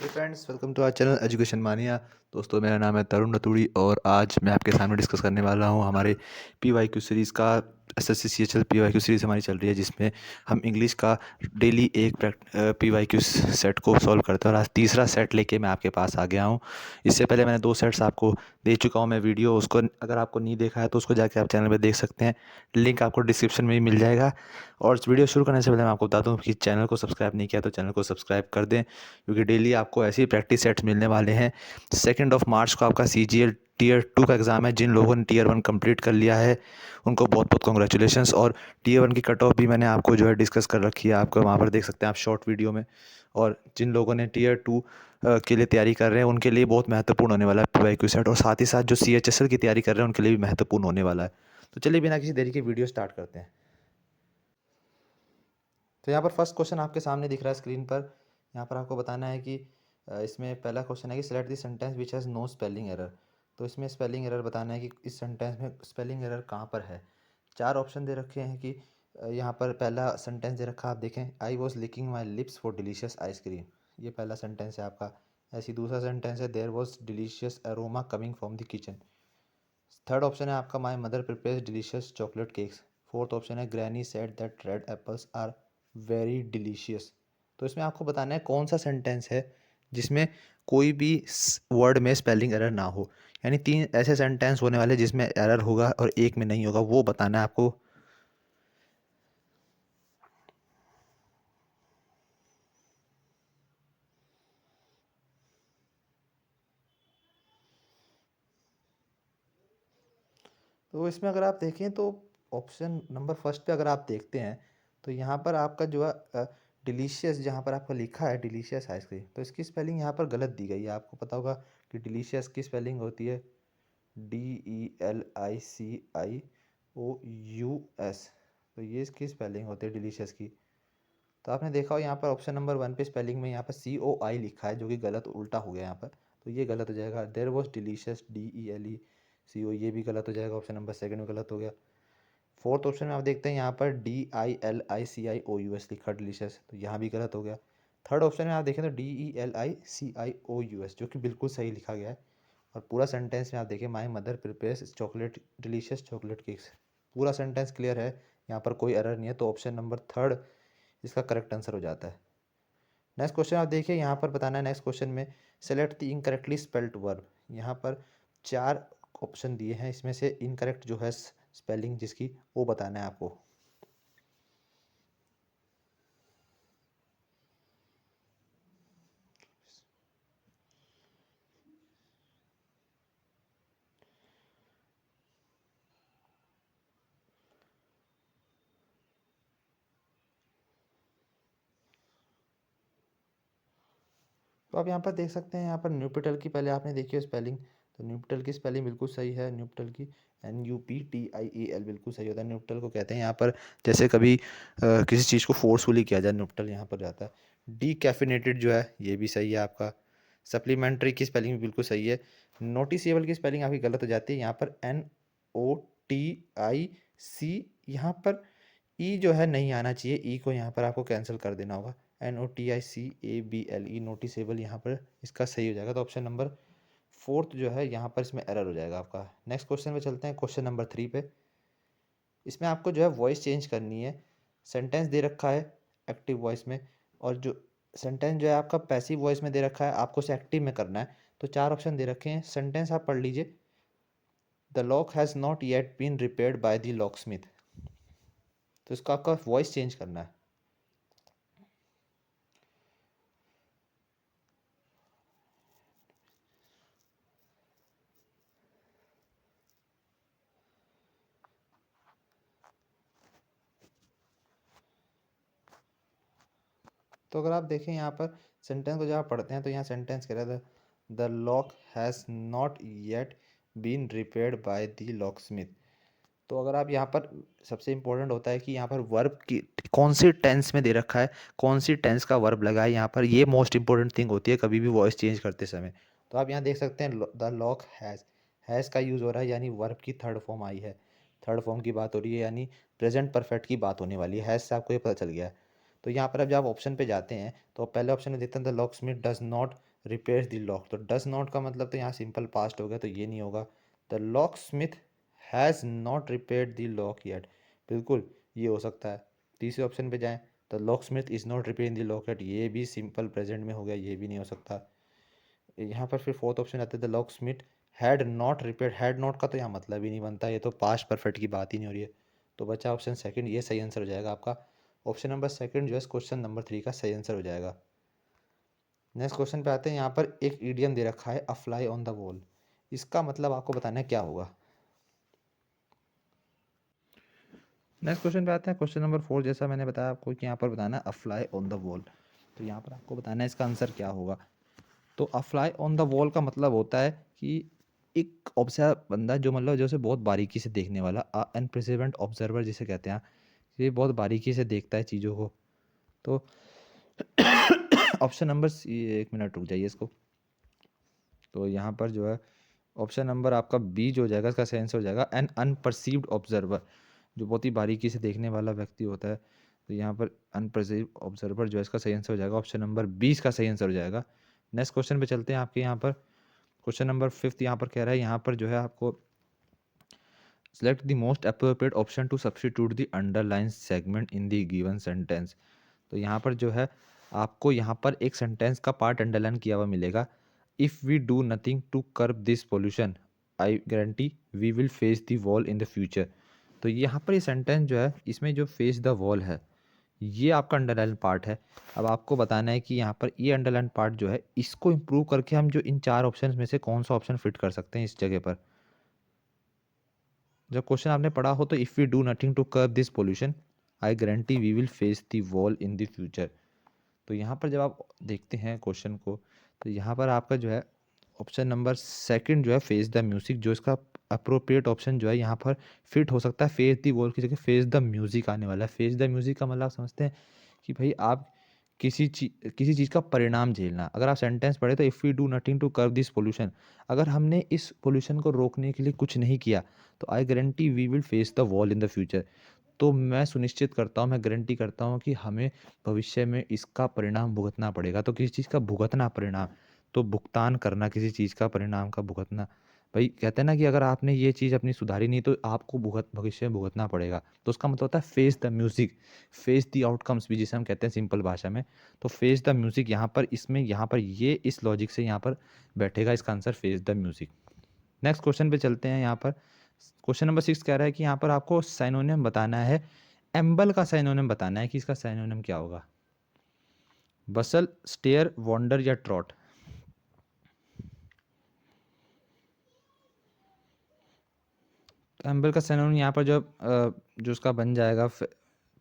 Hey friends, welcome to our channel education mania. दोस्तों, मेरा नाम है तरुण रतूड़ी और आज मैं आपके सामने डिस्कस करने वाला हूं हमारे PYQ सीरीज़ का। SSC CHL PYQ सीरीज़ हमारी चल रही है जिसमें हम इंग्लिश का डेली एक PYQ सेट को सॉल्व करते हैं और आज तीसरा सेट लेके मैं आपके पास आ गया हूं। इससे पहले मैंने 2 सेट्स आपको दे चुका हूं मैं वीडियो, उसको अगर आपको नहीं देखा है तो उसको जाके आप चैनल पर देख सकते हैं। लिंक आपको डिस्क्रिप्शन में ही मिल जाएगा। और वीडियो शुरू करने से पहले मैं आपको बता दूँ कि चैनल को सब्सक्राइब नहीं किया तो चैनल को सब्सक्राइब कर दें, क्योंकि डेली आपको ऐसे ही प्रैक्टिस सेट्स मिलने वाले हैं। 2 मार्च को आपका CGL टीयर 2 का एग्ज़ाम है। जिन लोगों ने टीयर 1 कंप्लीट कर लिया है उनको बहुत बहुत कॉन्ग्रेचुलेशंस। और टीयर 1 की कट ऑफ भी मैंने आपको जो है डिस्कस कर रखी है, आपको वहाँ पर देख सकते हैं आप शॉर्ट वीडियो में। और जिन लोगों ने टीयर 2 के लिए तैयारी कर रहे हैं उनके लिए बहुत महत्वपूर्ण होने वाला है PYQ सेट, और साथ ही साथ जो CHSL की तैयारी कर रहे हैं उनके लिए भी महत्वपूर्ण होने वाला है। तो चलिए बिना किसी देरी के वीडियो स्टार्ट करते हैं। तो यहाँ पर फर्स्ट क्वेश्चन आपके सामने दिख रहा है स्क्रीन पर। यहाँ पर आपको बताना है कि इसमें पहला क्वेश्चन है कि select the sentence which has no spelling error. तो इसमें स्पेलिंग एरर बताना है कि इस सेंटेंस में स्पेलिंग एरर कहाँ पर है। 4 ऑप्शन दे रखे हैं कि यहाँ पर पहला सेंटेंस दे रखा है, आप देखें, I was licking my lips for delicious ice cream. ये पहला सेंटेंस है आपका। ऐसी दूसरा सेंटेंस है, there was delicious aroma coming from the kitchen. Third option है आपका, my mother prepares delicious chocolate cakes. Fourth option है, granny said that red apples are very delicious. तो इसमें आपको बताना है कौन सा सेंटेंस है जिसमें कोई भी वर्ड में स्पेलिंग एरर ना हो। यानी 3 ऐसे सेंटेंस होने वाले जिसमें एरर होगा और एक में नहीं होगा, वो बताना है आपको। तो इसमें अगर आप देखें तो ऑप्शन नंबर फर्स्ट पे अगर आप देखते हैं तो यहाँ पर आपका जो है डिलीशियस, जहाँ पर आपका लिखा है डिलीशियस आइसक्रीम, तो इसकी स्पेलिंग यहाँ पर गलत दी गई है। आपको पता होगा कि डिलीशियस की स्पेलिंग होती है DELICIOUS। तो ये इसकी स्पेलिंग होती है डिलीशियस की। तो आपने देखा हो यहाँ पर ऑप्शन नंबर 1 पे स्पेलिंग में यहाँ पर COI लिखा है, जो कि गलत उल्टा हो गया यहाँ पर। तो ये गलत हो जाएगा। देयर वॉज डिलीशियस DELECO, ये भी गलत हो जाएगा। ऑप्शन नंबर सेकंड में गलत हो गया। फोर्थ ऑप्शन में आप देखते हैं यहाँ पर DILICIOUS लिखा डिलीशियस, तो यहाँ भी गलत हो गया। थर्ड ऑप्शन में आप देखें तो DELICIOUS, जो कि बिल्कुल सही लिखा गया है। और पूरा सेंटेंस में आप देखें, माई mother prepares chocolate delicious chocolate cakes, पूरा सेंटेंस क्लियर है, यहाँ पर कोई एरर नहीं है। तो ऑप्शन नंबर थर्ड इसका करेक्ट आंसर हो जाता है। नेक्स्ट क्वेश्चन आप देखिए, यहाँ पर बताना है नेक्स्ट क्वेश्चन में select the incorrectly spelled verb. यहाँ पर 4 ऑप्शन दिए हैं, इसमें से इनकरेक्ट जो है स्पेलिंग जिसकी, वो बताना है आपको। तो आप यहाँ पर देख सकते हैं, यहाँ पर न्यूपिटल की पहले आपने देखी है स्पेलिंग, तो न्यूपिटल की स्पेलिंग बिल्कुल सही है। न्यूपिटल की NUPTIAL बिल्कुल सही होता है। न्यूपिटल को कहते हैं यहाँ पर, जैसे कभी किसी चीज़ को फोर्सफुली किया जाए, न्यूपिटल यहाँ पर जाता है। डीकैफिनेटेड जो है ये भी सही है आपका। सप्लीमेंट्री की स्पेलिंग भी बिल्कुल सही है। नोटिसेबल की स्पेलिंग आपकी गलत हो जाती है, यहाँ पर NOTIC, यहाँ पर ई जो है नहीं आना चाहिए, ई को यहाँ पर आपको कैंसिल कर देना होगा। NOTICABLE, नोटिसेबल यहाँ पर इसका सही हो जाएगा। तो ऑप्शन नंबर फोर्थ जो है यहाँ पर इसमें एरर हो जाएगा आपका। नेक्स्ट क्वेश्चन पे चलते हैं, क्वेश्चन नंबर 3 पे। इसमें आपको जो है वॉइस चेंज करनी है। सेंटेंस दे रखा है एक्टिव वॉइस में, और जो सेंटेंस जो है आपका पैसिव वॉइस में दे रखा है, आपको उसे एक्टिव में करना है। तो 4 ऑप्शन दे रखे हैं। सेंटेंस आप पढ़ लीजिए, the lock has not yet been repaired by the locksmith. तो इसका आपका वॉइस चेंज करना है। तो अगर आप देखें यहाँ पर सेंटेंस को जब आप पढ़ते हैं तो यहाँ सेंटेंस कह रहा था, the lock has not yet been repaired by the locksmith. तो अगर आप यहाँ पर, सबसे इंपॉर्टेंट होता है कि यहाँ पर वर्ब की कौन सी टेंस में दे रखा है, कौन सी टेंस का वर्ब लगा है यहाँ पर, ये मोस्ट इंपॉर्टेंट थिंग होती है कभी भी वॉइस चेंज करते समय। तो आप यहाँ देख सकते हैं द लॉक हैज़ का यूज़ हो रहा है, यानी वर्ब की थर्ड फॉर्म आई है, थर्ड फॉर्म की बात हो रही है, यानी प्रेजेंट परफेक्ट की बात होने वाली है। हैज़ से आपको ये पता चल गया है। तो यहाँ पर अब जब आप ऑप्शन पे जाते हैं तो पहले ऑप्शन में देखते हैं the lock Smith does not repairs the lock. तो डज नॉट का मतलब तो यहाँ सिंपल पास्ट हो गया, तो ये नहीं होगा। The lock Smith has not repaired the lock yet, बिल्कुल ये हो सकता है। तीसरे ऑप्शन पे जाएं, the lock Smith is not repairing the lock yet, ये भी सिंपल प्रेजेंट में हो गया, ये भी नहीं हो सकता। यहाँ पर फिर फोर्थ ऑप्शन आता है the lock Smith had not repaired, had not का तो यहाँ मतलब ही नहीं बनता, ये तो पास्ट परफेक्ट की बात ही नहीं हो रही है। तो बचा ऑप्शन सेकंड, ये सही आंसर हो जाएगा आपका। ऑप्शन नंबर सेकंड जो है क्वेश्चन नंबर 3 का सही आंसर हो जाएगा। नेक्स्ट क्वेश्चन पे आते हैं। यहाँ पर एक इडियम दे रखा है अ फ्लाई ऑन द वॉल, इसका मतलब आपको बताना है क्या होगा। नेक्स्ट क्वेश्चन पे आते हैं, क्वेश्चन नंबर 4। जैसा मैंने बताया आपको कि यहाँ पर बताना है अ फ्लाई ऑन द वॉल, तो यहाँ पर आपको बताना है इसका आंसर क्या होगा। तो अ फ्लाई ऑन द वॉल का मतलब होता है कि एक ऑब्जर्व बंदा जो मतलब जो उसे बहुत बारीकी से देखने वाला, अ अनप्रेसिडेंट ऑब्जर्वर जिसे कहते हैं, ये बहुत बारीकी से देखता है चीज़ों को। तो ऑप्शन नंबर एक मिनट रुक जाइए इसको। तो यहाँ पर जो है ऑप्शन नंबर आपका बी जो हो जाएगा, इसका सही आंसर हो जाएगा एन अनपरसीव्ड ऑब्जर्वर, जो बहुत ही बारीकी से देखने वाला व्यक्ति होता है। तो यहाँ पर अनपरसीव्ड ऑब्जर्वर जो है इसका सही आंसर हो जाएगा, ऑप्शन नंबर 20 का सही आंसर हो जाएगा। नेक्स्ट क्वेश्चन पे चलते हैं आपके यहाँ पर। क्वेश्चन नंबर 5 यहाँ पर कह रहा है, यहाँ पर जो है आपको select the most appropriate option to substitute the underline segment in the given sentence. तो यहाँ पर जो है आपको यहाँ पर एक सेंटेंस का पार्ट अंडरलाइन किया हुआ मिलेगा। If we do nothing to curb this pollution I guarantee we will face the wall in the future. तो यहाँ पर ये सेंटेंस जो है, इसमें जो फेस द वॉल है ये आपका अंडरलाइन पार्ट है। अब आपको बताना है कि यहाँ पर ये अंडरलाइन पार्ट जो है इसको इम्प्रूव करके हम जो इन 4 ऑप्शन में से कौन सा ऑप्शन फिट कर सकते हैं इस जगह पर। जब क्वेश्चन आपने पढ़ा हो तो if we do nothing to curb this pollution I guarantee we will face the wall in the future. तो यहाँ पर जब आप देखते हैं क्वेश्चन को, तो यहाँ पर आपका जो है ऑप्शन नंबर सेकंड जो है फेस द म्यूजिक, जो इसका अप्रोप्रिएट ऑप्शन जो है यहाँ पर फिट हो सकता है। फेस द वॉल की जगह फेस द म्यूजिक आने वाला है। फेस द म्यूजिक का मतलब आप समझते हैं कि भाई आप किसी चीज़ का परिणाम झेलना। अगर आप सेंटेंस पढ़े तो if we do nothing to curb this pollution, अगर हमने इस पोल्यूशन को रोकने के लिए कुछ नहीं किया तो I guarantee we will face the wall in the future. तो मैं सुनिश्चित करता हूँ, मैं गारंटी करता हूँ कि हमें भविष्य में इसका परिणाम भुगतना पड़ेगा। तो किसी चीज़ का भुगतना परिणाम, तो भुगतान करना किसी चीज़ का परिणाम का भुगतना। भाई कहते हैं ना कि अगर आपने ये चीज़ अपनी सुधारी नहीं तो आपको भविष्य में भुगतना पड़ेगा। तो उसका मतलब होता है face the music, face the outcomes भी जिसे हम कहते हैं सिंपल भाषा में। तो फेस द म्यूजिक यहाँ पर इसमें यहाँ पर ये इस लॉजिक से यहाँ पर बैठेगा इसका answer face the music. Next question पे चलते हैं। यहाँ पर क्वेश्चन नंबर 6 कह रहा है कि यहाँ पर आपको साइनोनिम बताना है। एम्बल का साइनोनिम बताना है कि इसका साइनोनिम क्या होगा। बसल, स्टेयर, वॉन्डर या ट्रॉट। एम्बल का साइनोनिम यहाँ पर जो उसका बन जाएगा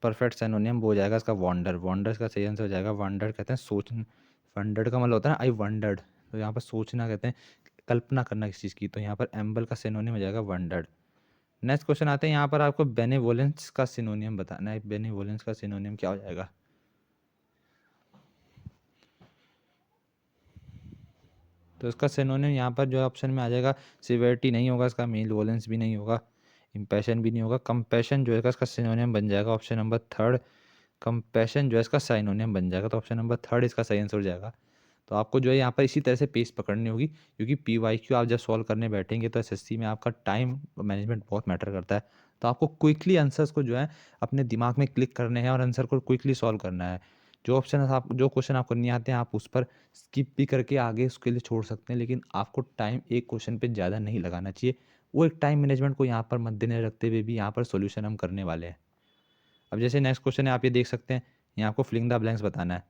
परफेक्ट साइनोनिम वो हो जाएगा इसका वॉन्डर। वॉन्डर का सही आंसर हो जाएगा वॉन्डर, कहते हैं सोच। वंडर्ड का मतलब होता है ना आई वंडर्ड, तो यहाँ पर सोचना कहते हैं, कल्पना करना किसी चीज़ की। तो यहाँ पर एम्बल का सिनोनिम हो जाएगा वंडर्ड। नेक्स्ट क्वेश्चन आते हैं। यहाँ पर आपको बेनेवोलेंस का सिनोनियम बताना है। बेनेवोलेंस का सिनोनियम क्या हो जाएगा। तो इसका सिनोनियम यहाँ पर जो ऑप्शन में आ जाएगा, सिवियरिटी नहीं होगा इसका, मेलवोलेंस भी नहीं होगा, इम्पैशन भी नहीं होगा, कंपैशन जो है इसका सिनोनियम बन जाएगा ऑप्शन नंबर थर्ड। कंपैशन जो है इसका साइनोनियम बन जाएगा, तो ऑप्शन नंबर थर्ड इसका सही आंसर हो जाएगा। तो आपको जो है यहाँ पर इसी तरह से पेस पकड़नी होगी, क्योंकि PYQ आप जब सॉल्व करने बैठेंगे तो SSC में आपका टाइम मैनेजमेंट बहुत मैटर करता है। तो आपको क्विकली आंसर्स को जो है अपने दिमाग में क्लिक करने हैं और आंसर को क्विकली सॉल्व करना है। जो क्वेश्चन आपको नहीं आते हैं आप उस पर स्किप भी करके आगे उसके लिए छोड़ सकते हैं, लेकिन आपको टाइम एक क्वेश्चन पे ज़्यादा नहीं लगाना चाहिए। वो एक टाइम मैनेजमेंट को यहाँ पर मद्देनजर रखते हुए भी यहाँ पर सोल्यूशन हम करने वाले हैं। अब जैसे नेक्स्ट क्वेश्चन है, आप ये देख सकते हैं, यहाँ आपको फिलिंग द ब्लैंक्स बताना है।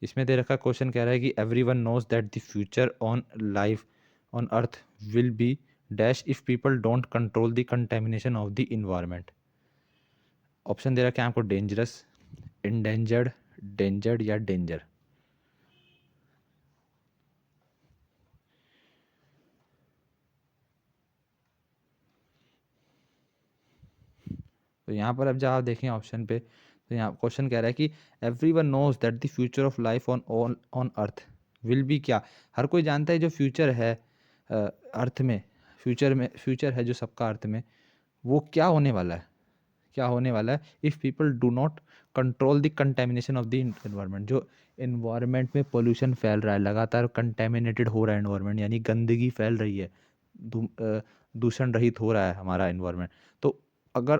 इसमें दे रखा क्वेश्चन कह रहा है कि every one knows that the future on life on earth will be dash if people don't control the contamination of the environment. Option दे रखा है आपको डेंजरस, इंडेंजर्ड, डेंजर्ड या डेंजर। तो यहाँ पर अब जब आप देखें ऑप्शन पे, तो यहाँ क्वेश्चन कह रहा है कि every one knows that the future of life on on earth will be क्या। हर कोई जानता है जो फ्यूचर है अर्थ में, फ्यूचर है जो सबका अर्थ में, वो क्या होने वाला है, क्या होने वाला है। If people do not control the contamination of the environment, जो इन्वायरमेंट में पोल्यूशन फैल रहा है, लगातार कंटेमिनेटेड हो रहा है इन्वायरमेंट, यानी गंदगी फैल रही है, दूषण रहित हो रहा है हमारा इन्वायरमेंट। तो अगर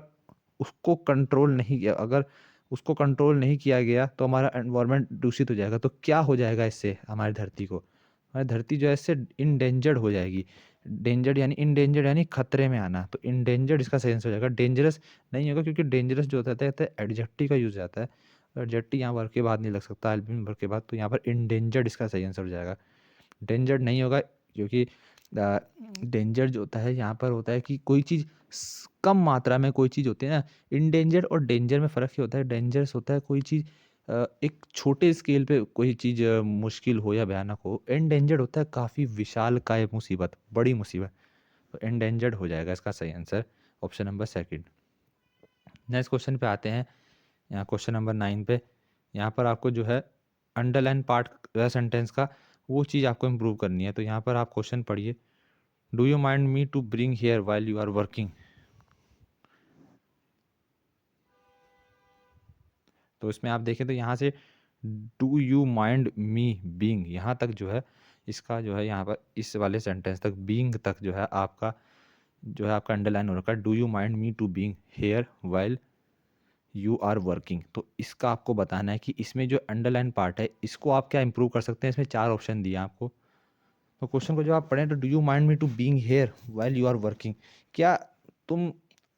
उसको कंट्रोल नहीं किया अगर उसको कंट्रोल नहीं किया गया तो हमारा एनवायरनमेंट दूषित हो जाएगा। तो क्या हो जाएगा इससे हमारी धरती को, हमारी धरती जो है इससे इंडेंजर्ड हो जाएगी। डेंजर्ड यानी इंडेंजर्ड यानी खतरे में आना, तो इंडेंजर्ड इसका सही आंसर हो जाएगा। डेंजरस नहीं होगा, क्योंकि डेंजरस जो होता है एडजेक्टिव का यूज आता है, एडजेक्टिव यहाँ वर्ग के बाद नहीं लग सकता, एल्बिन वर्ग के बाद, तो यहाँ पर इंडेंजर्ड इसका सही आंसर हो जाएगा। डेंजर्ड नहीं होगा, क्योंकि डेंजर जो होता है यहाँ पर होता है कि कोई चीज़ कम मात्रा में कोई चीज़ होती है ना। इंडेंजर और डेंजर में फ़र्क ही होता है। डेंजरस होता है कोई चीज़ एक छोटे स्केल पे कोई चीज़ मुश्किल हो या भयानक हो। एंडेंजर्ड होता है काफ़ी विशाल काय मुसीबत, बड़ी मुसीबत। तो एंडेंजर्ड हो जाएगा इसका सही answer, option number second. Next question पे आते हैं, यहाँ क्वेश्चन नंबर 9 पे। यहाँ पर आपको जो है अंडरलाइन पार्ट सेंटेंस का वो चीज़ आपको इम्प्रूव करनी है। तो यहाँ पर आप क्वेश्चन पढ़िए, do you mind me to bring here while you are working. तो इसमें आप देखें तो यहाँ से do you mind me being, यहाँ तक जो है इसका जो है यहाँ पर इस वाले सेंटेंस तक बीइंग तक जो है आपका अंडरलाइन हो रखा है, do you mind me to being here while you are working. तो इसका आपको बताना है कि इसमें जो अंडरलाइन पार्ट है इसको आप क्या इंप्रूव कर सकते हैं। इसमें 4 ऑप्शन दिए आपको। तो क्वेश्चन को जब आप पढ़ें तो do you mind me to being here while you are working, क्या तुम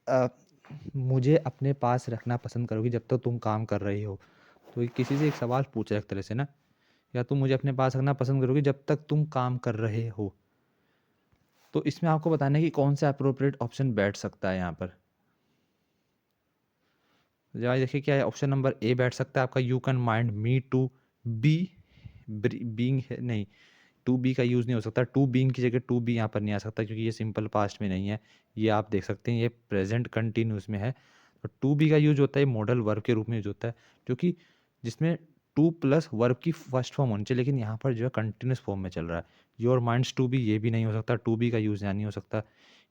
अ, मुझे अपने पास रखना पसंद करोगी जब तक तुम काम कर रही हो। तो ये किसी से एक सवाल पूछ रहा है एक तरह से ना, या तुम मुझे अपने पास रखना पसंद करोगी जब तक तुम काम कर रहे हो। तो इसमें आपको बताना है कि कौन सा अप्रोप्रिएट ऑप्शन बैठ सकता है यहाँ पर। जवाब देखिए क्या है, ऑप्शन नंबर ए बैठ सकता है आपका, you can mind me to be being, नहीं, टू बी का यूज़ नहीं हो सकता। टू बीइंग की जगह टू बी यहाँ पर नहीं आ सकता, क्योंकि ये सिंपल पास्ट में नहीं है, ये आप देख सकते हैं ये प्रेजेंट कंटिन्यूस में है। तो टू बी का यूज होता है मॉडल वर्ब के रूप में यूज होता है, क्योंकि जिसमें टू प्लस वर्ब की फर्स्ट फॉर्म होनी चाहिए, लेकिन यहाँ पर जो है कंटिन्यूस फॉर्म में चल रहा है। योर माइंड्स टू बी, ये भी नहीं हो सकता, टू बी का यूज़ यहाँ नहीं हो सकता।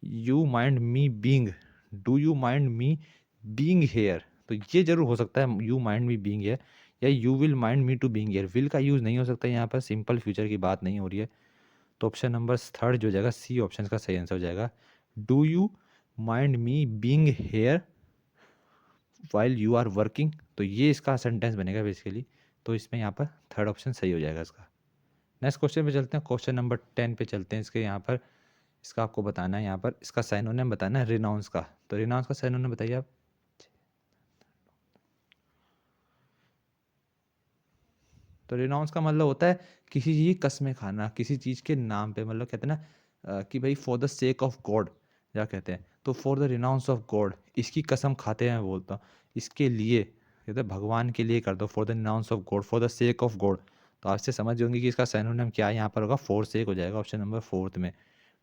You mind me being, do you mind me being here, तो ये जरूर हो सकता है you mind me being here, या you will mind me to being here. Will का यूज़ नहीं हो सकता यहाँ पर, सिंपल फ्यूचर की बात नहीं हो रही है। तो ऑप्शन नंबर थर्ड जो हो जाएगा, सी ऑप्शन का सही आंसर हो जाएगा, do you mind me being here while you are working. तो ये इसका सेंटेंस बनेगा बेसिकली। तो इसमें यहाँ पर थर्ड ऑप्शन सही हो जाएगा इसका। नेक्स्ट क्वेश्चन पे चलते हैं, क्वेश्चन नंबर 10 पे चलते हैं। इसके यहाँ पर इसका आपको बताना है, यहाँ पर इसका साइनोनिम बताना है रिनाउंस का। तो रिनाउंस का साइनोनिम बताइए आप। तो रिनाउंस का मतलब होता है किसी चीज़ की कसमें खाना, किसी चीज़ के नाम पे, मतलब कहते हैं ना कि भाई for the sake of God क्या कहते हैं, तो for the renounce of God, इसकी कसम खाते हैं मैं बोलता हूँ, इसके लिए कहते हैं भगवान के लिए कर दो, for the renounce of God, for the sake of God. तो आपसे समझ होंगे कि इसका सिनोनिम क्या है, यहाँ पर होगा फॉर सेक हो जाएगा ऑप्शन नंबर फोर्थ में।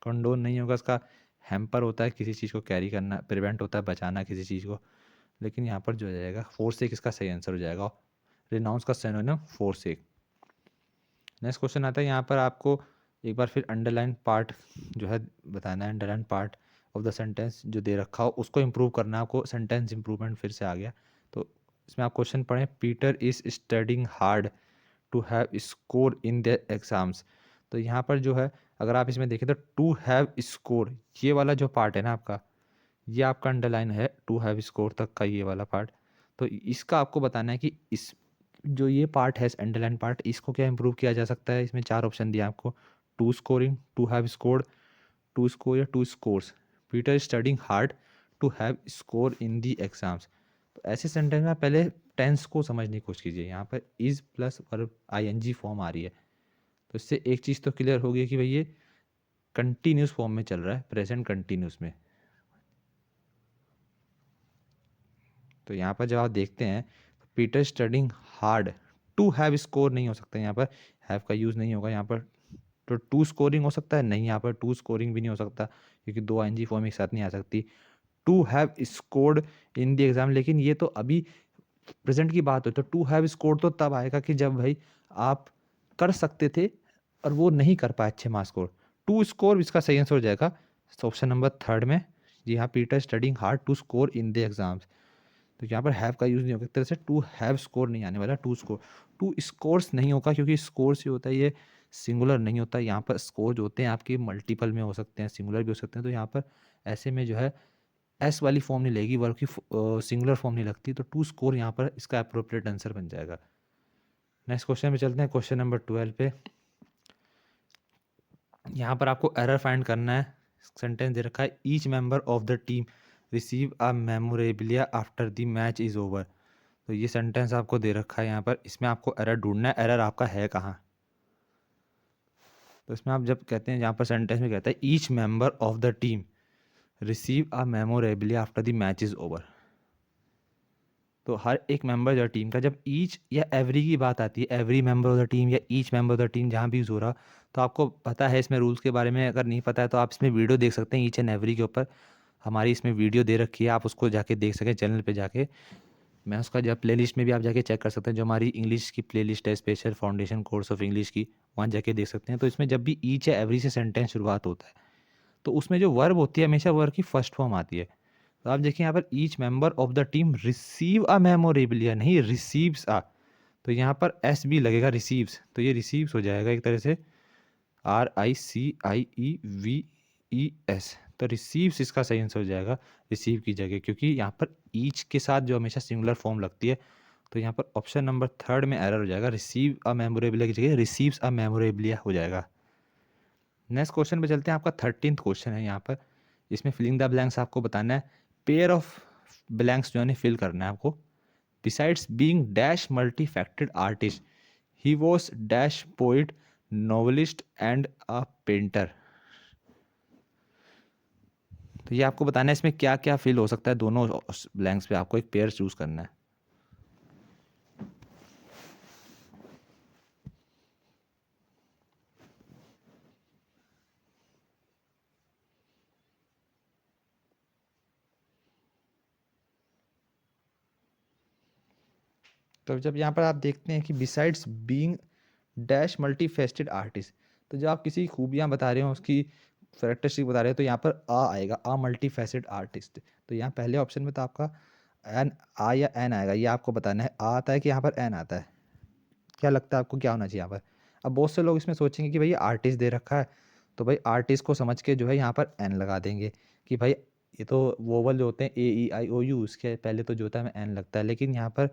कंडोन नहीं होगा इसका, हैम्पर होता है किसी चीज़ को कैरी करना, प्रिवेंट होता है बचाना किसी चीज़ को, लेकिन यहाँ पर जो हो जाएगा फोर सेक इसका सही आंसर हो जाएगा, रिनाउंस का synonym forsake. Next question आता है, यहाँ पर आपको एक बार फिर अंडरलाइन पार्ट जो है बताना है, underline part of the sentence जो दे रखा हो उसको इम्प्रूव करना है आपको। सेंटेंस इम्प्रूवमेंट फिर से आ गया। तो इसमें आप क्वेश्चन पढ़ें, Peter is studying hard to have score in the exams. तो यहाँ पर जो है अगर आप इसमें देखें तो टू हैव स्कोर, ये वाला जो पार्ट है ना आपका, ये आपका अंडरलाइन है, टू हैव स्कोर तक का ये वाला पार्ट। तो इसका आपको बताना है कि इस जो ये पार्ट है अंडरलाइन पार्ट, इसको क्या इंप्रूव किया जा सकता है। इसमें 4 ऑप्शन दिया आपको, to scoring, to have scored, to score या to scores. Peter studying hard to have score in the exams. तो ऐसे सेंटेंस में पहले टेंस को समझने की कोशिश कीजिए। यहाँ पर is plus verb ING form आ रही है, तो इससे एक चीज़ तो क्लियर होगी कि भाई ये कंटिन्यूस फॉर्म में चल रहा है, प्रेजेंट कंटिन्यूस में। तो यहाँ पर जब आप देखते हैं तो Peter studying hard, to have score नहीं हो सकता यहाँ पर, हैव का यूज़ नहीं होगा यहाँ पर। तो टू स्कोरिंग हो सकता है, नहीं यहाँ पर टू स्कोरिंग भी नहीं हो सकता, क्योंकि दो आईएनजी फॉर्म एक साथ नहीं आ सकती। To have scored in the exam, लेकिन ये तो अभी प्रेजेंट की बात हो, तो टू हैव स्कोर्ड तो तब आएगा कि जब भाई आप कर सकते थे और वो नहीं कर पाए अच्छे मार्क्स स्कोर। टू स्कोर इसका सही आंसर हो जाएगा ऑप्शन नंबर थर्ड में, जी हाँ, Peter studying hard to score in the exams. तो यहाँ पर हैव का यूज़ नहीं होगा, एक तरह से टू हैव स्कोर नहीं आने वाला, टू स्कोर, टू स्कोर्स नहीं होगा, क्योंकि स्कोर से होता है ये सिंगुलर नहीं होता। यहाँ पर स्कोर जो होते हैं आपके मल्टीपल में हो सकते हैं, सिंगुलर भी हो सकते हैं। तो यहाँ पर ऐसे में जो है एस वाली फॉर्म नहीं लगेगी, बल्कि सिंगुलर फॉर्म नहीं लगती। तो टू स्कोर यहाँ पर इसका अप्रोप्रिएट आंसर बन जाएगा। नेक्स्ट क्वेश्चन में चलते हैं, क्वेश्चन नंबर 12 पे। यहाँ पर आपको एरर फाइंड करना है। सेंटेंस दे रखा है, each member of the team receive a memorabilia after the match is over. तो ये सेंटेंस आपको दे रखा है यहाँ पर, इसमें आपको एरर ढूंढना है। एरर आपका है कहाँ? तो इसमें आप जब कहते हैं, यहाँ पर सेंटेंस में कहता है each member of the team receive a memorabilia after the match is over. तो हर एक मेंबर जो टीम का, जब ईच या एवरी की बात आती है, every member of the team या each member of the team जहाँ भी यूज़ हो रहा, तो आपको पता है इसमें रूल्स के बारे में। अगर नहीं पता है तो आप इसमें वीडियो देख सकते हैं ईच एंड एवरी के ऊपर। हमारी इसमें वीडियो दे रखी है, आप उसको जाके देख सकें चैनल पे जाके। मैं उसका जब प्लेलिस्ट में भी आप जाके चेक कर सकते हैं, जो हमारी इंग्लिश की प्लेलिस्ट है special foundation course of English की, वहाँ जाके देख सकते हैं। तो इसमें जब भी ईच या एवरी से सेंटेंस शुरुआत होता है, तो उसमें जो वर्ब होती है हमेशा वर्ब की फर्स्ट फॉर्म आती है। तो आप देखिए यहाँ पर each member of the team receive a memorabilia, नहीं रिसीव्स अ। तो यहाँ पर एस भी लगेगा, रिसीव्स, तो ये रिसीव्स हो जाएगा एक तरह से, RICIEVES। तो रिसीव्स इसका सही आंसर हो जाएगा रिसीव की जगह, क्योंकि यहाँ पर ईच के साथ जो हमेशा सिंगुलर फॉर्म लगती है। तो यहाँ पर ऑप्शन नंबर 3 में एरर हो जाएगा, रिसीव अ मेमोरेबिलिया की जगह रिसीव्स अ मेमोरेबिलिया हो जाएगा। नेक्स्ट क्वेश्चन पे चलते हैं, आपका 13th क्वेश्चन है यहाँ पर। इसमें फिलिंग द ब्लैंक्स आपको बताना है, पेयर ऑफ ब्लैंक्स जो है फिल करना है आपको। Besides being dash multi faceted artist, he was dash poet, novelist and a painter. तो ये आपको बताना है इसमें क्या क्या फिल हो सकता है, दोनों ब्लैंक्स पे आपको एक पेयर चूज करना है। तो जब यहाँ पर आप देखते हैं कि besides being dash multi faceted artist, तो जब आप किसी खूबियाँ बता रहे हो, उसकी करेक्टरिस्टिक बता रहे हो, तो यहाँ पर आ आएगा, आ मल्टी फेस्टेड आर्टिस्ट। तो यहाँ पहले ऑप्शन में तो आपका एन, आ या एन आएगा, ये आपको बताना है। आ आता है कि यहाँ पर एन आता है? क्या लगता है आपको क्या होना चाहिए यहाँ पर? अब बहुत से लोग इसमें सोचेंगे कि भाई आर्टिस्ट दे रखा है, तो भाई आर्टिस्ट को समझ के जो है यहाँ पर एन लगा देंगे कि भाई ये तो वोवल जो होते हैं AEIOU, उसके पहले तो जो होता है में एन लगता है। लेकिन यहाँ पर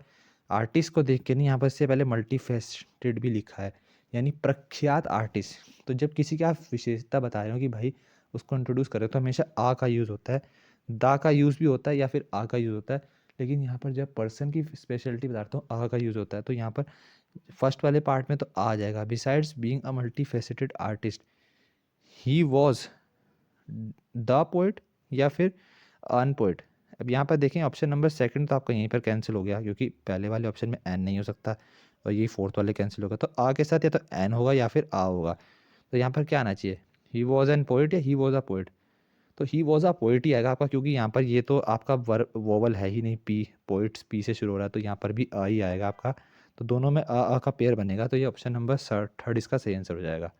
आर्टिस्ट को देख के नहीं, यहाँ पर इससे पहले मल्टी फेस्टेड भी लिखा है, यानी प्रख्यात आर्टिस्ट। तो जब किसी की आप विशेषता बता रहे हो कि भाई उसको इंट्रोड्यूस कर रहे हो, तो हमेशा आ का यूज़ होता है, दा का यूज़ भी होता है या फिर आ का यूज़ होता है। लेकिन यहाँ पर जब पर्सन की स्पेशलिटी बताता हूँ, आ का यूज़ होता है। तो यहाँ पर फर्स्ट वाले पार्ट में तो आ जाएगा, besides being a multi faceted artist, he was the poet या फिर अन पोइट। अब यहाँ पर देखें ऑप्शन नंबर सेकंड तो आपका यहीं पर कैंसिल हो गया, क्योंकि पहले वाले ऑप्शन में एन नहीं हो सकता, और यही फोर्थ वाले कैंसिल होगा। तो आ के साथ या तो एन होगा या फिर आ होगा। तो यहाँ पर क्या आना चाहिए, ही वॉज एन पोइट या ही वॉज अ पोइट? तो ही वॉज अ पोइट ही आएगा आपका, क्योंकि यहाँ पर ये तो आपका वोवल है ही नहीं, पी, पोइट्स पी से शुरू हो रहा है, तो यहाँ पर भी आ ही आएगा आपका। तो दोनों में आ का पेयर बनेगा, तो ये ऑप्शन नंबर थर्ड इसका सही आंसर हो जाएगा।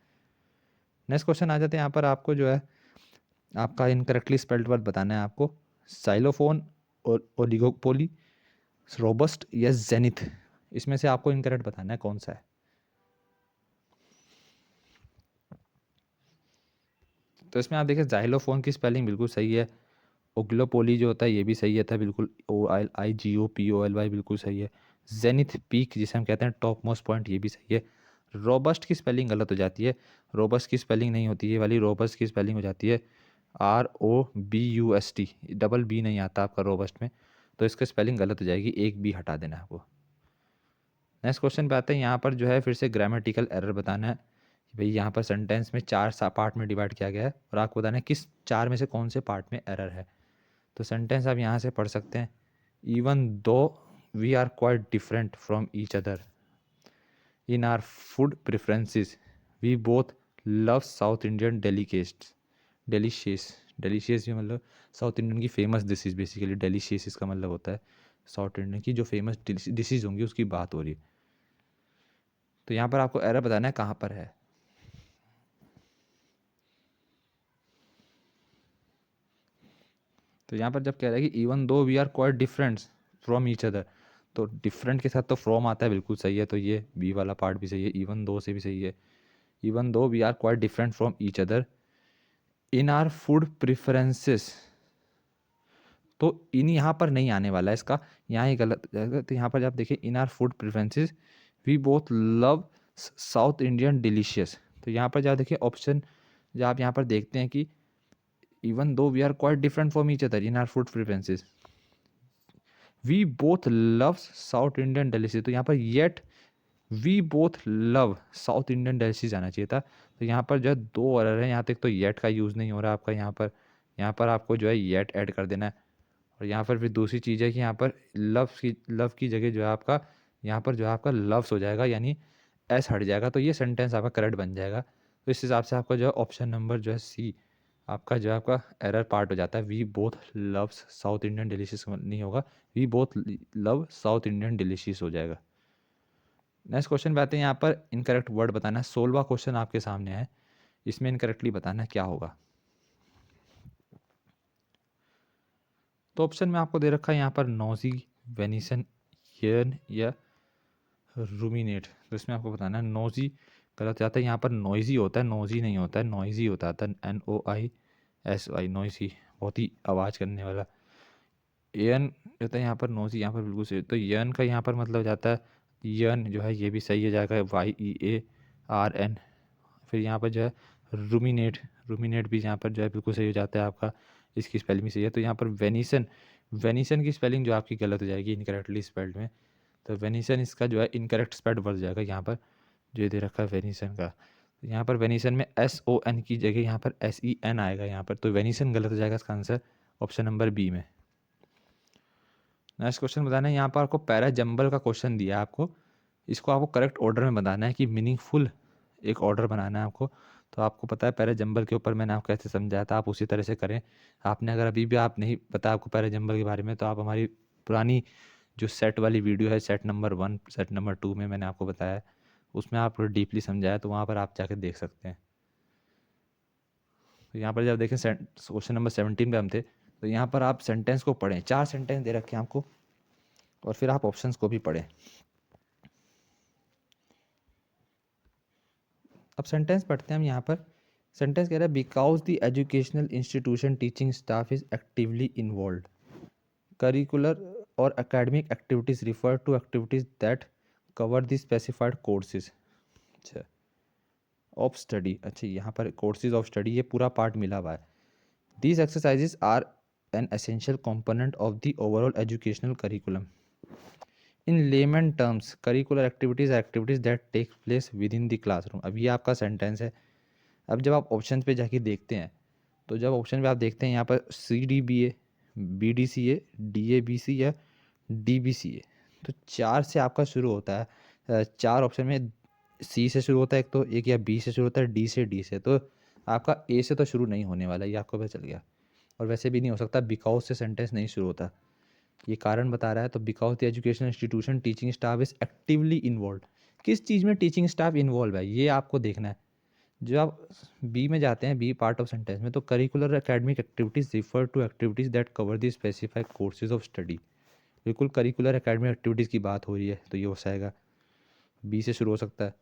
नेक्स्ट क्वेश्चन आ जाते हैं, यहाँ पर आपको जो है आपका इनकरेक्टली स्पेल्ड वर्ड बताना है आपको। साइलोफोन, ओलिगोपोली, रोबस्ट या जेनिथ, इसमें से आपको इनकरेक्ट बताना है कौन सा है। तो इसमें आप देखिए जाइलोफोन की स्पेलिंग बिल्कुल सही है, ओग्लोपोली जो होता है ये भी सही है था बिल्कुल, OIGOPOLY बिल्कुल सही है। जेनिथ पीक जिसे हम कहते हैं टॉप मोस्ट पॉइंट, ये भी सही है। रोबस्ट की स्पेलिंग गलत हो जाती है, रोबस्ट की स्पेलिंग नहीं होती, ये वाली रोबस्ट की स्पेलिंग हो जाती है ROBUST, डबल बी नहीं आता आपका रोबस्ट में, तो इसका स्पेलिंग गलत हो जाएगी, एक बी हटा देना है आपको। नेक्स्ट क्वेश्चन पे आते हैं, यहाँ पर जो है फिर से ग्रामेटिकल एरर बताना है कि भाई यहाँ पर सेंटेंस में 4 पार्ट में डिवाइड किया गया है, और आपको बताना है किस 4 में से कौन से पार्ट में एरर है। तो सेंटेंस आप यहाँ से पढ़ सकते हैं, even though we are quite different from each other in our food preferences, we both love South Indian delicates, delicious, delicious भी मतलब साउथ इंडियन की फेमस डिशेज, बेसिकली डेलिशियस इसका मतलब होता है साउथ इंडियन की जो फेमस डिशेज होंगी उसकी बात हो रही है। तो यहाँ पर आपको एरर बताना है कहाँ पर है। तो यहाँ पर जब कह रहा है कि even though we are quite different, from each other, तो डिफरेंट के साथ तो फ्रॉम आता है, बिल्कुल सही है, तो ये बी वाला पार्ट भी सही है। इवन दो से भी सही है, even though we are quite different from each other in our food preferences, तो इन यहाँ पर नहीं आने वाला है इसका, यहाँ ही गलत हो जाएगा। तो यहाँ पर जब आप देखिए in our food preferences we both love South Indian delicious, तो यहाँ पर जब देखिए ऑप्शन जब आप यहाँ पर देखते हैं कि even though we are quite different from each other in our food preferences we both love South Indian delicious, तो यहाँ पर yet we both love South Indian delicious आना चाहिए था। तो यहाँ पर जो है दो एरर है, यहाँ तक तो येट का यूज़ नहीं हो रहा आपका, यहाँ पर आपको जो है येट ऐड कर देना है। और यहाँ पर फिर दूसरी चीज़ है कि यहाँ पर लव की जगह जो है आपका यहाँ पर जो है आपका लव्स हो जाएगा, यानी एस हट जाएगा, तो ये सेंटेंस आपका करेक्ट बन जाएगा। तो इस हिसाब से आपका जो है ऑप्शन नंबर जो है सी आपका जो है आपका एरर पार्ट हो जाता है। We both loves South Indian delicious नहीं होगा, we both love South Indian delicious हो जाएगा। नेक्स्ट क्वेश्चन पे आते हैं, यहाँ पर इनकरेक्ट वर्ड बताना है। 16वां क्वेश्चन आपके सामने है, इसमें इनकरेक्टली बताना है क्या होगा। तो ऑप्शन में आपको दे रखा है यहाँ पर नोजी, वेनिसन, यर्न या रूमिनेट, तो इसमें आपको बताना है नोजी गलत जाता है, यहाँ पर नॉइजी होता है, नोजी नहीं होता है, नॉइजी होता है, NOISY, नॉइजी, बहुत ही आवाज़ करने वाला। यर्न होता है यहाँ पर नोजी, यहाँ पर बिल्कुल सही, तो यर्न का यहाँ पर मतलब जाता है यर्न जो है, ये भी सही हो जाएगा, YEARN। फिर यहाँ पर जो है रूमिनेट, रूमिनेट भी यहाँ पर जो है बिल्कुल सही हो जाता है आपका, इसकी स्पेलिंग भी सही है। तो यहाँ पर वेनिसन, वेनिसन की स्पेलिंग जो आपकी गलत हो जाएगी इनकरेक्टली स्पेल्ड में, तो वेनिसन इसका जो है इनकरेक्ट स्पेल्ड बन जाएगा यहाँ पर जो दे रखा है वेनिसन का। तो यहाँ पर वेनिसन में SON की जगह यहाँ पर SEN आएगा यहाँ पर, तो वेनिसन गलत हो जाएगा इसका आंसर ऑप्शन नंबर बी में। नेक्स्ट क्वेश्चन बताना है, यहाँ पर आपको पैरा जंबल का क्वेश्चन दिया है आपको, इसको आपको करेक्ट ऑर्डर में बताना है कि मीनिंगफुल एक ऑर्डर बनाना है आपको। तो आपको पता है पैरा जंबल के ऊपर मैंने आपको कैसे समझाया था, आप उसी तरह से करें। आपने अगर अभी भी आप नहीं पता आपको पैरा जंबल के बारे में, तो आप हमारी पुरानी जो सेट वाली वीडियो है, सेट नंबर 1 सेट नंबर 2 में मैंने आपको बताया है, उसमें आप डीपली समझाया, तो वहाँ पर आप जाकर देख सकते हैं। तो यहाँ पर जब देखें क्वेश्चन नंबर 17 पे हम थे, तो यहाँ पर आप सेंटेंस को पढ़ें, 4 सेंटेंस दे रखे हैं आपको, और फिर आप ऑप्शंस को भी पढ़ें। अब सेंटेंस पढ़ते हैं हम। यहाँ पर सेंटेंस कह रहा है because the educational institution teaching staff is actively involve, curricular और academic activities refer to activities that cover the specified courses. अच्छा, ऑफ स्टडी, अच्छा यहाँ पर कोर्सेज ऑफ स्टडी ये पूरा पार्ट मिला हुआ है। These exercises are an essential component of the overall educational curriculum. In layman terms curricular activities activities that take place within the classroom. अब ये आपका सेंटेंस है। अब जब आप ऑप्शन पे जाके देखते हैं, तो जब ऑप्शन पे आप देखते हैं यहाँ पर CDBA, BDCA, DABC या DBCA, तो 4 से आपका शुरू होता है। 4 ऑप्शन में C से शुरू होता है एक, तो एक या B से शुरू होता है, D से, तो आपका A से तो शुरू नहीं होने वाला, ये आपको पता चल गया। और वैसे भी नहीं हो सकता, बिकॉज से सेंटेंस नहीं शुरू होता, ये कारण बता रहा है। तो because the education institution teaching staff is actively involve, किस चीज़ में टीचिंग स्टाफ इन्वॉल्व है ये आपको देखना है। जो आप बी में जाते हैं, बी पार्ट ऑफ सेंटेंस में, तो curricular academic activities refer to activities that cover the specified courses of study, बिल्कुल करिकुलर एकेडमिक एक्टिविटीज़ की बात हो रही है, तो ये हो जाएगा, बी से शुरू हो सकता है।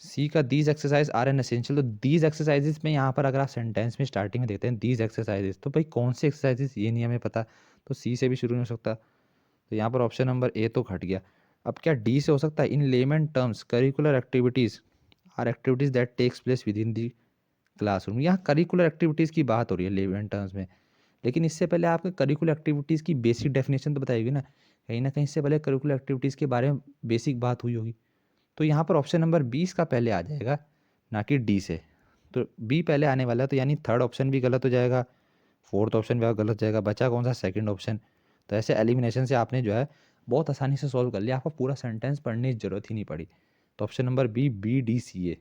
सी का these exercise are an essential, तो दीज एक्सरसाइजेज में यहाँ पर अगर आप सेंटेंस में स्टार्टिंग में देते हैं दीज एक्सरसाइजेज, तो भाई कौन से एक्सरसाइजेज ये नहीं हमें पता, तो सी से भी शुरू नहीं हो सकता, तो यहाँ पर ऑप्शन नंबर ए तो घट गया। अब क्या डी से हो सकता है, in layman terms curricular activities are activities that takes place within the classroom. यहाँ करिकुलर एक्टिविटीज़ की बात हो रही है लेमन टर्म्स में, लेकिन इससे पहले आपको करिकुलर एक्टिविटीज़ की बेसिक डेफिनेशन तो बताएगी ना कहीं इससे पहले करिकुलर एक्टिविटीज़ के बारे में बेसिक बात हुई होगी। तो यहाँ पर ऑप्शन नंबर 20 का पहले आ जाएगा, ना कि डी से, तो बी पहले आने वाला है, तो यानी थर्ड ऑप्शन भी गलत हो जाएगा, फोर्थ ऑप्शन भी गलत हो जाएगा, बचा कौन सा, सेकंड ऑप्शन। तो ऐसे एलिमिनेशन से आपने जो है बहुत आसानी से सॉल्व कर लिया, आपको पूरा सेंटेंस पढ़ने की जरूरत ही नहीं पड़ी। तो ऑप्शन नंबर बी BDCA,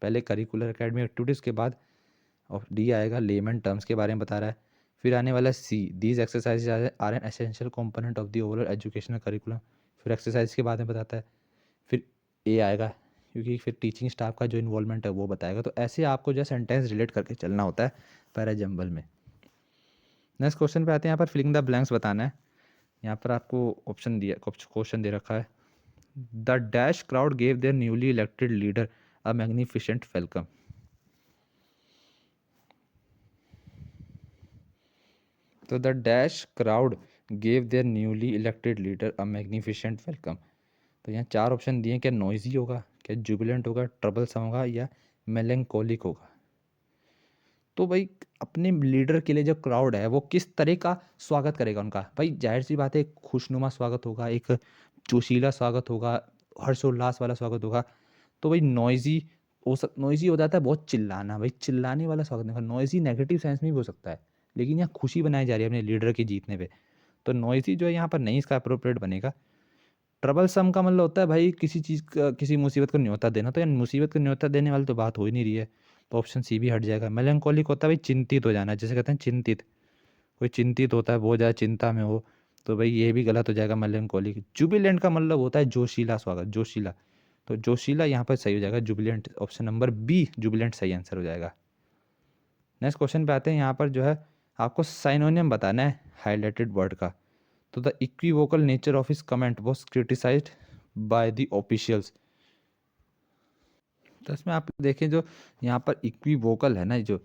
पहले करिकुलर एकेडमिक एक्टिविटीज़ के बाद और डी आएगा लेमन टर्म्स के बारे में बता रहा है। फिर आने वाला C, these exercise are an essential component of the overall educational curriculum, फिर एक्सरसाइज के बारे में बताता है। फिर ए आएगा, क्योंकि फिर टीचिंग स्टाफ का जो इन्वॉल्वमेंट है वो बताएगा। तो ऐसे आपको जो सेंटेंस रिलेट करके चलना होता है पैरा जंबल में। नेक्स्ट क्वेश्चन पे आते हैं, यहाँ पर फिलिंग द ब्लैंक्स बताना है। यहाँ पर आपको ऑप्शन दिया, क्वेश्चन दे रखा है, the dash crowd gave their newly elected leader a magnificent welcome. तो the dash crowd gave their newly elected leader a magnificent welcome. तो यहाँ चार ऑप्शन दिए, क्या नॉइजी होगा, क्या जुबिलेंट होगा, ट्रबलसम होगा, या मेलंकोलिक होगा। तो भाई अपने लीडर के लिए जो क्राउड है वो किस तरह का स्वागत करेगा उनका, भाई जाहिर सी बात है खुशनुमा स्वागत होगा, एक जोशीला स्वागत होगा, हर्षोल्लास वाला स्वागत होगा। तो भाई नॉइजी नॉइजी हो जाता है बहुत चिल्लाना, भाई चिल्लाने वाला स्वागत नहीं होगा। नॉइजी नेगेटिव सेंस में भी हो सकता है, लेकिन यहाँ खुशी बनाई जा रही है अपने लीडर के जीतने पे, तो नॉइजी जो है यहाँ पर नहीं इसका अप्रोप्रिएट बनेगा। ट्रबल सम का मतलब होता है भाई किसी चीज़ का, किसी मुसीबत को न्योता देना, तो यार मुसीबत को न्योता देने वाली तो बात हो ही नहीं रही है, तो ऑप्शन सी भी हट जाएगा। मेलंकोलिक होता है भाई चिंतित हो जाना, जैसे कहते हैं चिंतित, कोई चिंतित होता है बहुत ज़्यादा चिंता में हो, तो भाई ये भी गलत हो जाएगा मेलंकोलिक। जुबिलेंट का मतलब होता है जोशीला स्वागत, जोशीला, तो जोशीला यहाँ पर सही हो जाएगा, jubilant option number B jubilant सही आंसर हो जाएगा। नेक्स्ट क्वेश्चन पे आते हैं, यहाँ पर जो है आपको साइनोनियम बताना है हाईलाइटेड वर्ड का। तो the equivocal nature of his comment was criticised by the officials. तो इसमें आप देखें जो यहाँ पर इक्विवोकल है ना, जो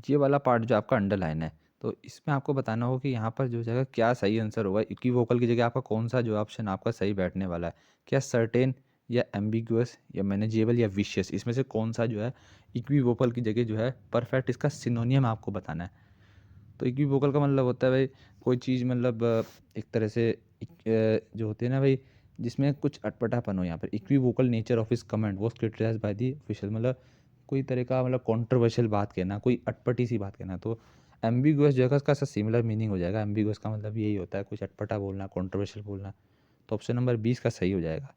ये वाला पार्ट जो आपका अंडरलाइन है, तो इसमें आपको बताना होगा कि यहाँ पर जो जगह क्या सही आंसर होगा, इक्विवोकल की जगह आपका कौन सा जो ऑप्शन आपका सही बैठने वाला है, क्या सर्टेन या एम्बिगुअस या मैनेजेबल या विशियस, इसमें से कौन सा जो है इक्विवोकल की जगह जो है परफेक्ट, इसका सिनोनियम आपको बताना है। तो इक्विवोकल का मतलब होता है भाई कोई चीज़ मतलब एक तरह से जो होती है ना भाई, जिसमें कुछ अटपटापन हो। यहाँ पर equivocal nature of his comment was criticised by the official, मतलब कोई तरह का मतलब कंट्रोवर्शियल बात कहना, कोई अटपटी सी बात कहना। तो एम्बिगुअस जो है उसका सिमिलर मीनिंग हो जाएगा, एम्बिगुअस का मतलब यही होता है कुछ अटपटा बोलना, कंट्रोवर्शियल बोलना, तो ऑप्शन नंबर 20 का सही हो जाएगा।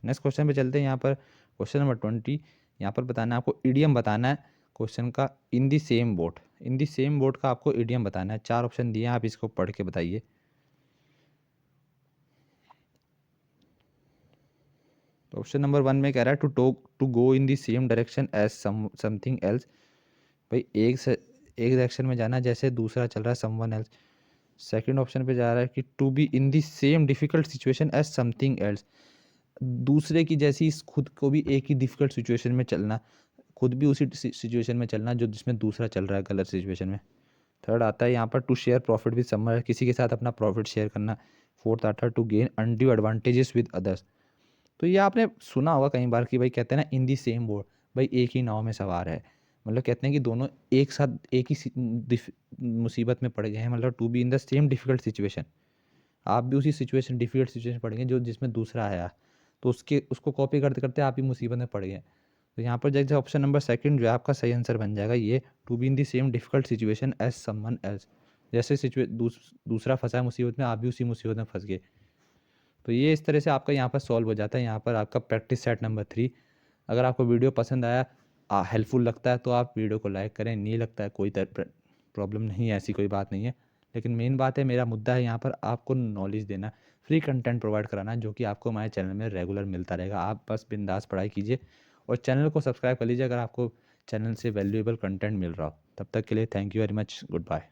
नेक्स्ट क्वेश्चन पे चलते हैं, यहाँ पर क्वेश्चन नंबर 20, यहाँ पर बताना है आपको इडियम बताना है क्वेश्चन का, in the same boat, in the same boat का आपको इडियम बताना है। चार ऑप्शन दिए हैं, आप इसको पढ़ के बताइए। तो ऑप्शन नंबर 1 में कह रहा है to go in the same direction as something else, भाई एक डायरेक्शन में जाना जैसे दूसरा चल रहा है समवन एल्स। सेकंड ऑप्शन पे जा रहा है कि to be in the same difficult situation as something else, दूसरे की जैसी खुद को भी एक ही डिफिकल्ट सिचुएशन में चलना, खुद भी उसी सिचुएशन में चलना जो जिसमें दूसरा चल रहा है गलत सिचुएशन में। थर्ड आता है यहाँ पर to share profit with someone, किसी के साथ अपना प्रॉफिट शेयर करना। फोर्थ आता है to gain undue advantages with others. तो ये आपने सुना होगा कई बार कि भाई कहते हैं ना इन दी सेम बोट, भाई एक ही नाव में सवार है, मतलब कहते हैं कि दोनों एक साथ एक ही मुसीबत में पड़ गए हैं, मतलब to be in the same difficult situation, आप भी उसी सिचुएशन डिफिकल्ट सिचुएशन पड़ेंगे जो जिसमें दूसरा आया, तो उसको कॉपी करते करते आप ही मुसीबत में पड़ गए। तो यहाँ पर जैसे ऑप्शन नंबर सेकंड जो है आपका सही आंसर बन जाएगा, ये to be in the same difficult situation as someone else, जैसे दूसरा फंसा है मुसीबत में, आप भी उसी मुसीबत में फंस गए। तो ये इस तरह से आपका यहाँ पर सॉल्व हो जाता है। यहाँ पर आपका प्रैक्टिस सेट नंबर 3। अगर आपको वीडियो पसंद आया, हेल्पफुल लगता है तो आप वीडियो को लाइक करें, नहीं लगता है कोई प्रॉब्लम नहीं है, ऐसी कोई बात नहीं है। लेकिन मेन बात है, मेरा मुद्दा है यहाँ पर आपको नॉलेज देना, फ्री कंटेंट प्रोवाइड कराना, जो कि आपको हमारे चैनल में रेगुलर मिलता रहेगा। आप बस बिंदास पढ़ाई कीजिए और चैनल को सब्सक्राइब कर लीजिए अगर आपको चैनल से वैल्यूएबल कंटेंट मिल रहा हो। तब तक के लिए thank you very much, good bye.